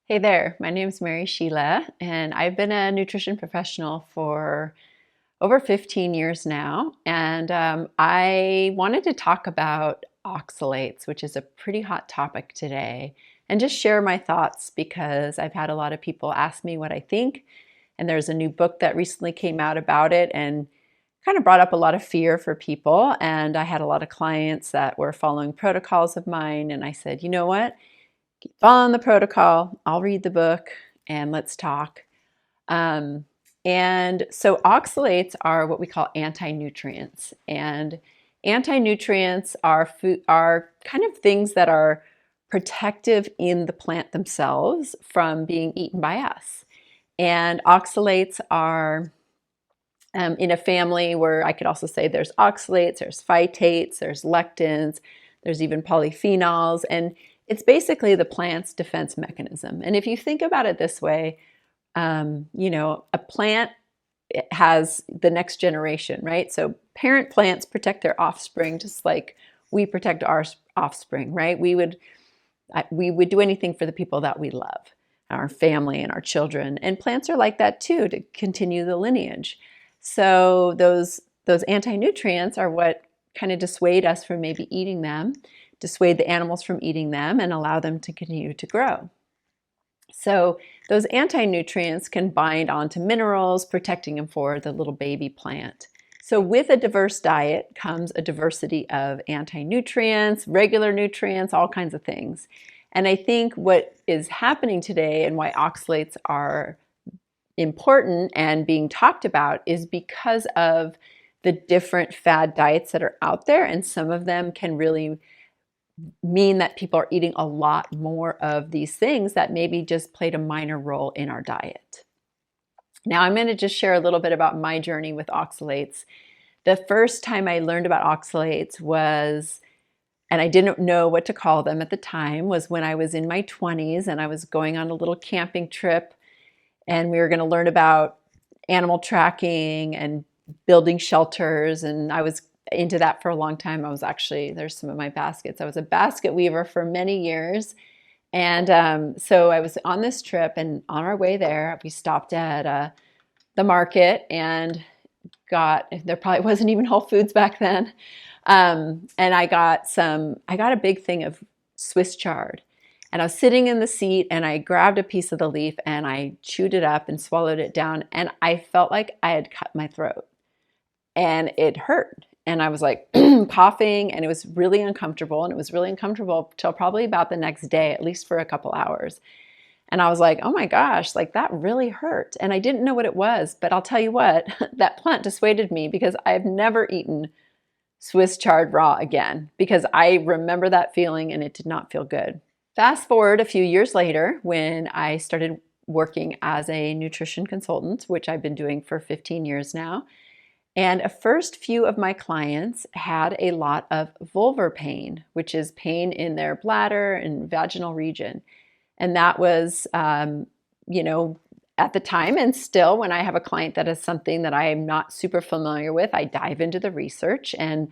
Hey there, my name's Mary Sheila, and I've been a nutrition professional for over 15 years now. And I wanted to talk about oxalates, which is a pretty hot topic today, and just share my thoughts because I've had a lot of people ask me what I think. And there's a new book that recently came out about it and kind of brought up a lot of fear for people. And I had a lot of clients that were following protocols of mine, and I said, you know what? Keep following the protocol. I'll read the book and let's talk. Um, and so oxalates are what we call anti-nutrients. And anti-nutrients are kind of things that are protective in the plant themselves from being eaten by us. And oxalates are in a family where I could also say there's oxalates, there's phytates, there's lectins, there's even polyphenols, and it's basically the plant's defense mechanism. And if you think about it this way, a plant has the next generation, right? So parent plants protect their offspring just like we protect our offspring, right? We would do anything for the people that we love, our family and our children. And plants are like that too, to continue the lineage. So those anti-nutrients are what kind of dissuade us from maybe eating them, dissuade the animals from eating them, and allow them to continue to grow. So those anti-nutrients can bind onto minerals, protecting them for the little baby plant. So with a diverse diet comes a diversity of anti-nutrients, regular nutrients, all kinds of things. And I think what is happening today and why oxalates are important and being talked about is because of the different fad diets that are out there, and some of them can really mean that people are eating a lot more of these things that maybe just played a minor role in our diet. Now I'm going to just share a little bit about my journey with oxalates. The first time I learned about oxalates was, and I didn't know what to call them at the time, was when I was in my 20s and I was going on a little camping trip, and we were going to learn about animal tracking and building shelters, and I was into that for a long time. There's some of my baskets. I was a basket weaver for many years. And so I was on this trip, and on our way there, we stopped at the market and there probably wasn't even Whole Foods back then. And I got a big thing of Swiss chard. And I was sitting in the seat and I grabbed a piece of the leaf and I chewed it up and swallowed it down. And I felt like I had cut my throat and it hurt. And I was like coughing, and it was really uncomfortable. And it was really uncomfortable till probably about the next day, at least for a couple hours. And I was like, oh my gosh, like that really hurt. And I didn't know what it was, but I'll tell you what, that plant dissuaded me because I've never eaten Swiss chard raw again because I remember that feeling and it did not feel good. Fast forward a few years later when I started working as a nutrition consultant, which I've been doing for 15 years now. And a first few of my clients had a lot of vulvar pain, which is pain in their bladder and vaginal region. And that was, at the time, and still when I have a client that is something that I am not super familiar with, I dive into the research and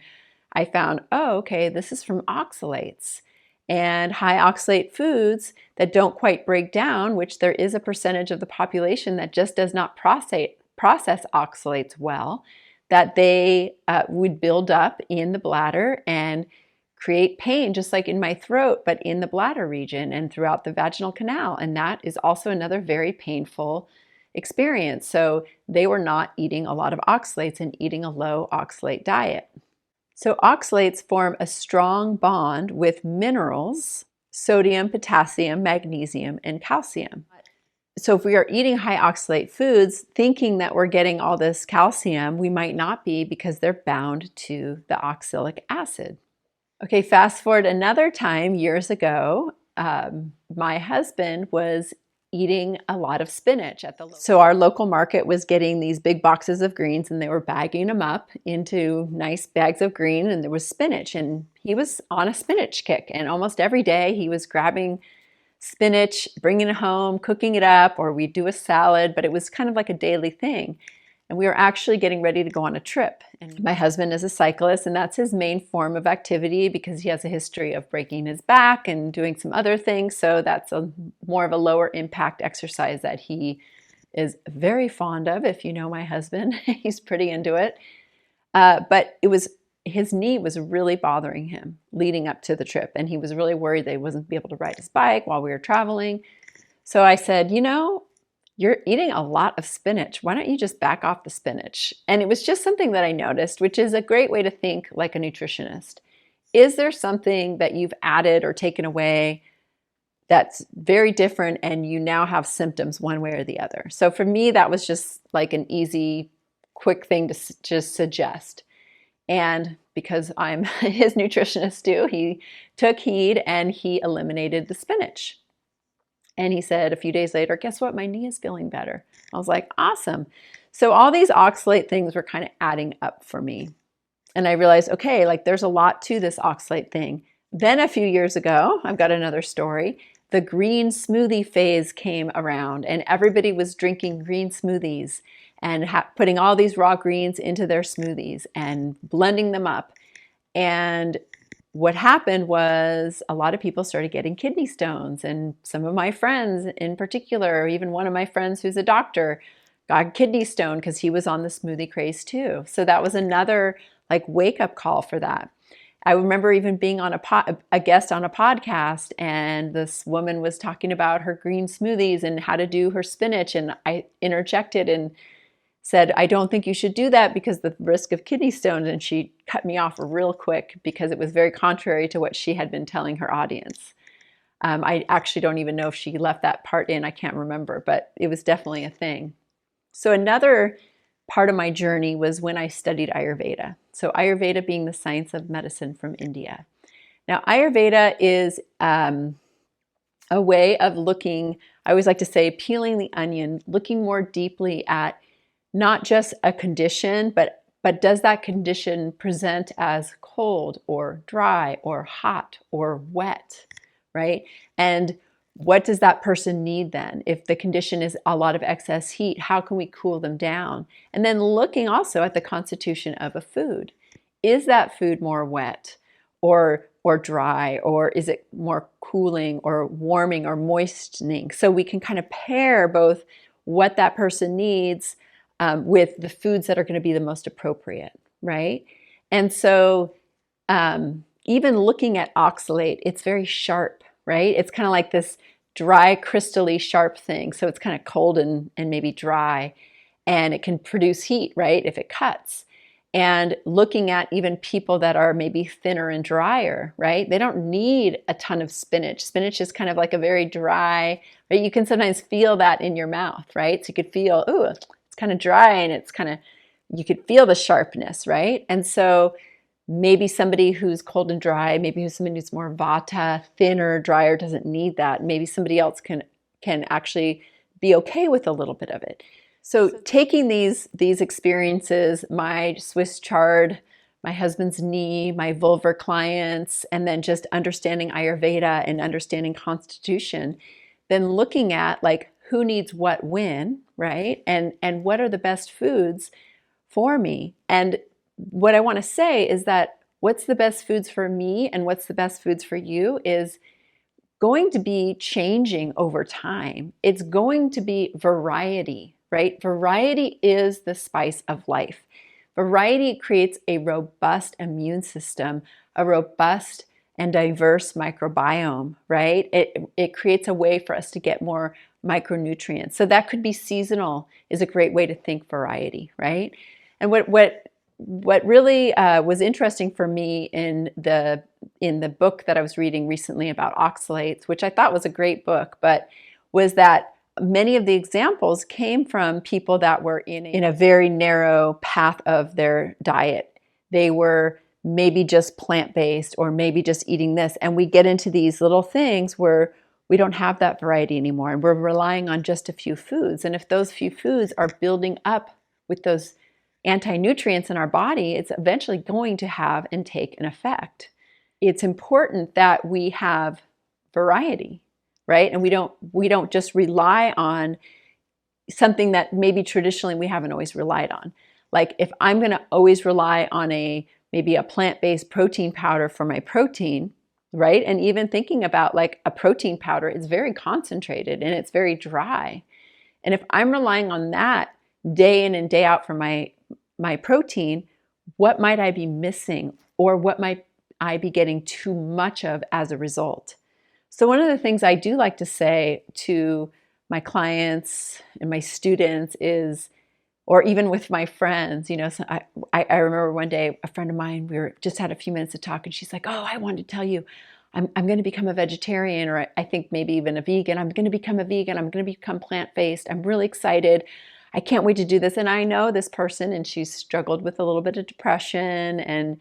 I found, oh, okay, this is from oxalates. And high oxalate foods that don't quite break down, which there is a percentage of the population that just does not process oxalates well, that they would build up in the bladder and create pain, just like in my throat, but in the bladder region and throughout the vaginal canal. And that is also another very painful experience. So they were not eating a lot of oxalates and eating a low oxalate diet. So oxalates form a strong bond with minerals, sodium, potassium, magnesium, and calcium. So if we are eating high oxalate foods, thinking that we're getting all this calcium, we might not be because they're bound to the oxalic acid. Okay, fast forward another time years ago, my husband was eating a lot of spinach so our local market was getting these big boxes of greens and they were bagging them up into nice bags of green, and there was spinach, and he was on a spinach kick, and almost every day he was grabbing spinach, bringing it home, cooking it up, or we'd do a salad, but it was kind of like a daily thing. And we were actually getting ready to go on a trip. And my husband is a cyclist, and that's his main form of activity because he has a history of breaking his back and doing some other things. So that's more of a lower impact exercise that he is very fond of. If you know my husband, he's pretty into it. But his knee was really bothering him leading up to the trip. And he was really worried that he wasn't be able to ride his bike while we were traveling. So I said, you're eating a lot of spinach. Why don't you just back off the spinach? And it was just something that I noticed, which is a great way to think like a nutritionist. Is there something that you've added or taken away that's very different and you now have symptoms one way or the other? So for me, that was just like an easy, quick thing to just suggest. And because I'm his nutritionist too, he took heed and he eliminated the spinach. And he said a few days later, guess what? My knee is feeling better. I was like, awesome. So all these oxalate things were kind of adding up for me. And I realized, okay, like there's a lot to this oxalate thing. Then a few years ago, I've got another story. The green smoothie phase came around and everybody was drinking green smoothies and putting all these raw greens into their smoothies and blending them up. And what happened was a lot of people started getting kidney stones, and some of my friends in particular, even one of my friends who's a doctor, got kidney stone because he was on the smoothie craze too. So that was another like wake up call for that. I remember even being on a guest on a podcast, and this woman was talking about her green smoothies and how to do her spinach, and I interjected and said, I don't think you should do that because the risk of kidney stones. And she cut me off real quick because it was very contrary to what she had been telling her audience. I actually don't even know if she left that part in. I can't remember, but it was definitely a thing. So another part of my journey was when I studied Ayurveda. So Ayurveda being the science of medicine from India. Now, Ayurveda is a way of looking, I always like to say, peeling the onion, looking more deeply at not just a condition, but does that condition present as cold or dry or hot or wet, right? And what does that person need then? If the condition is a lot of excess heat, how can we cool them down? And then looking also at the constitution of a food. Is that food more wet or dry, or is it more cooling or warming or moistening? So we can kind of pair both what that person needs with the foods that are going to be the most appropriate, right? And so even looking at oxalate, it's very sharp, right? It's kind of like this dry, crystally sharp thing. So it's kind of cold and maybe dry, and it can produce heat, right, if it cuts. And looking at even people that are maybe thinner and drier, right? They don't need a ton of spinach. Spinach is kind of like a very dry, right? You can sometimes feel that in your mouth, right? So you could feel, ooh, kind of dry, and it's kind of, you could feel the sharpness, right? And so maybe somebody who's cold and dry, maybe somebody who's more vata, thinner, drier, doesn't need that. Maybe somebody else can actually be okay with a little bit of it. So taking these experiences, my Swiss chard, my husband's knee, my vulvar clients, and then just understanding Ayurveda and understanding constitution, then looking at like who needs what when, right? And what are the best foods for me? And what I want to say is that what's the best foods for me and what's the best foods for you is going to be changing over time. It's going to be variety, right? Variety is the spice of life. Variety creates a robust immune system, a robust and diverse microbiome, right? It creates a way for us to get more micronutrients. So that could be seasonal, is a great way to think variety, right? And what really was interesting for me in the book that I was reading recently about oxalates, which I thought was a great book, but was that many of the examples came from people that were in a very narrow path of their diet. They were maybe just plant-based or maybe just eating this. And we get into these little things where we don't have that variety anymore, and we're relying on just a few foods. And if those few foods are building up with those anti-nutrients in our body, it's eventually going to have and take an effect. It's important that we have variety, right? And we don't just rely on something that maybe traditionally we haven't always relied on. Like if I'm going to always rely on maybe a plant-based protein powder for my protein, right? And even thinking about like a protein powder is very concentrated and it's very dry. And if I'm relying on that day in and day out for my protein, what might I be missing, or what might I be getting too much of as a result? So one of the things I do like to say to my clients and my students is, or even with my friends, so I remember one day a friend of mine, we just had a few minutes to talk, and she's like, oh, I wanted to tell you, I'm going to become a vegetarian, or I think maybe even a vegan. I'm going to become a vegan. I'm going to become plant-based. I'm really excited. I can't wait to do this. And I know this person, and she's struggled with a little bit of depression and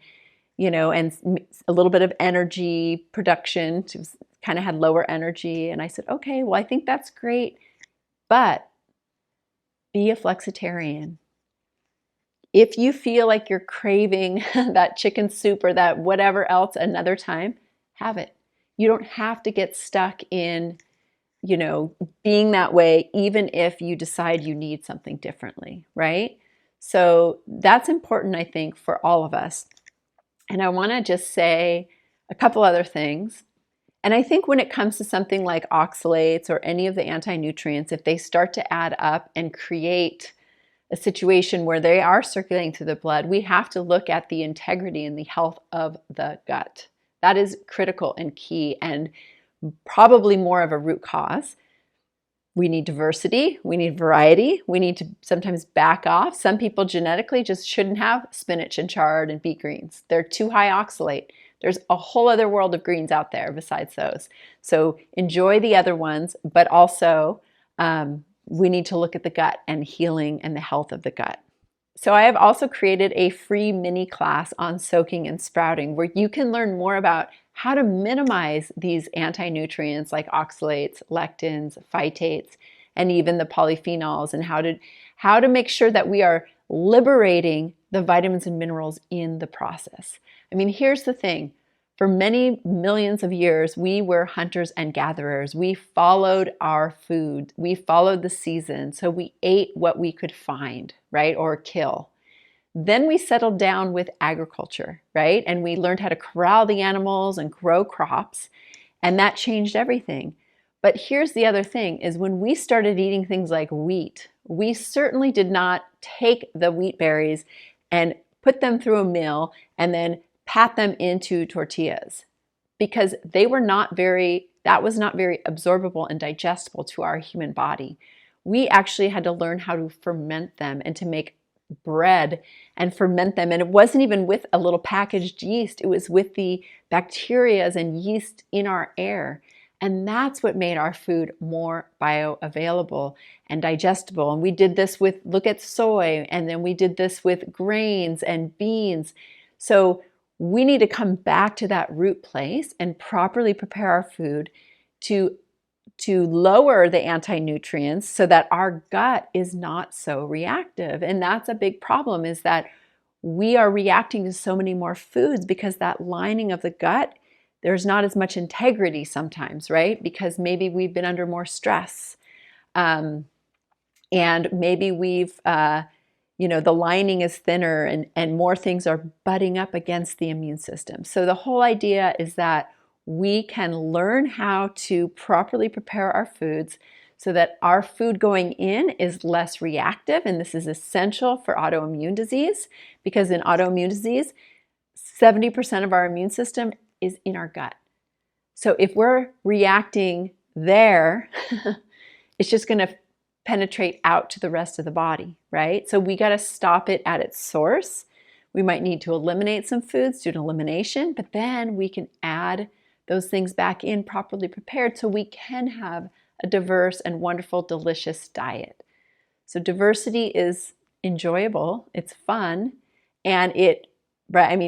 a little bit of energy production. She kind of had lower energy. And I said, okay, well, I think that's great, but be a flexitarian. If you feel like you're craving that chicken soup or that whatever else another time, have it. You don't have to get stuck in, being that way, even if you decide you need something differently, right? So that's important, I think, for all of us. And I want to just say a couple other things. And I think when it comes to something like oxalates or any of the anti-nutrients, if they start to add up and create a situation where they are circulating through the blood, we have to look at the integrity and the health of the gut. That is critical and key, and probably more of a root cause. We need diversity, we need variety, we need to sometimes back off. Some people genetically just shouldn't have spinach and chard and beet greens. They're too high oxalate. There's a whole other world of greens out there besides those. So enjoy the other ones, but also we need to look at the gut and healing and the health of the gut. So I have also created a free mini class on soaking and sprouting where you can learn more about how to minimize these anti-nutrients like oxalates, lectins, phytates, and even the polyphenols, and how to make sure that we are liberating the vitamins and minerals in the process. I mean, here's the thing. For many millions of years, we were hunters and gatherers. We followed our food. We followed the season. So we ate what we could find, right? Or kill. Then we settled down with agriculture, right? And we learned how to corral the animals and grow crops. And that changed everything. But here's the other thing is when we started eating things like wheat, we certainly did not take the wheat berries and put them through a mill and then pat them into tortillas, because that was not very absorbable and digestible to our human body. We actually had to learn how to ferment them and to make bread and ferment them. And it wasn't even with a little packaged yeast. It was with the bacterias and yeast in our air. And that's what made our food more bioavailable and digestible. And we did this with, look at soy, and then we did this with grains and beans. So we need to come back to that root place and properly prepare our food to lower the anti-nutrients so that our gut is not so reactive. And that's a big problem, is that we are reacting to so many more foods because that lining of the gut, there's not as much integrity sometimes, right? Because maybe we've been under more stress. And maybe we've the lining is thinner and more things are butting up against the immune system. So the whole idea is that we can learn how to properly prepare our foods so that our food going in is less reactive. And this is essential for autoimmune disease, because in autoimmune disease, 70% of our immune system is in our gut. So if we're reacting there, it's just going to penetrate out to the rest of the body, right? So we got to stop it at its source. We might need to eliminate some foods, do an elimination, but then we can add those things back in properly prepared so we can have a diverse and wonderful, delicious diet. So diversity is enjoyable, it's fun, and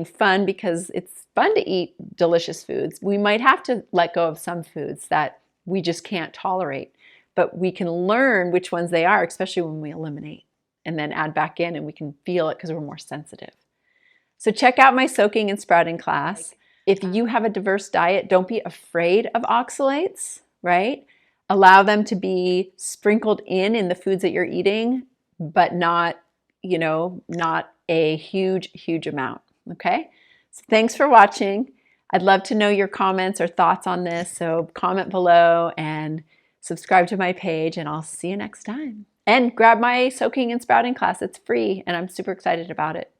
fun because it's fun to eat delicious foods. We might have to let go of some foods that we just can't tolerate, but we can learn which ones they are, especially when we eliminate and then add back in, and we can feel it because we're more sensitive. So check out my soaking and sprouting class. If you have a diverse diet, don't be afraid of oxalates, right? Allow them to be sprinkled in the foods that you're eating, but not, not a huge amount. Okay. So thanks for watching. I'd love to know your comments or thoughts on this. So comment below and subscribe to my page, and I'll see you next time. And grab my soaking and sprouting class. It's free and I'm super excited about it.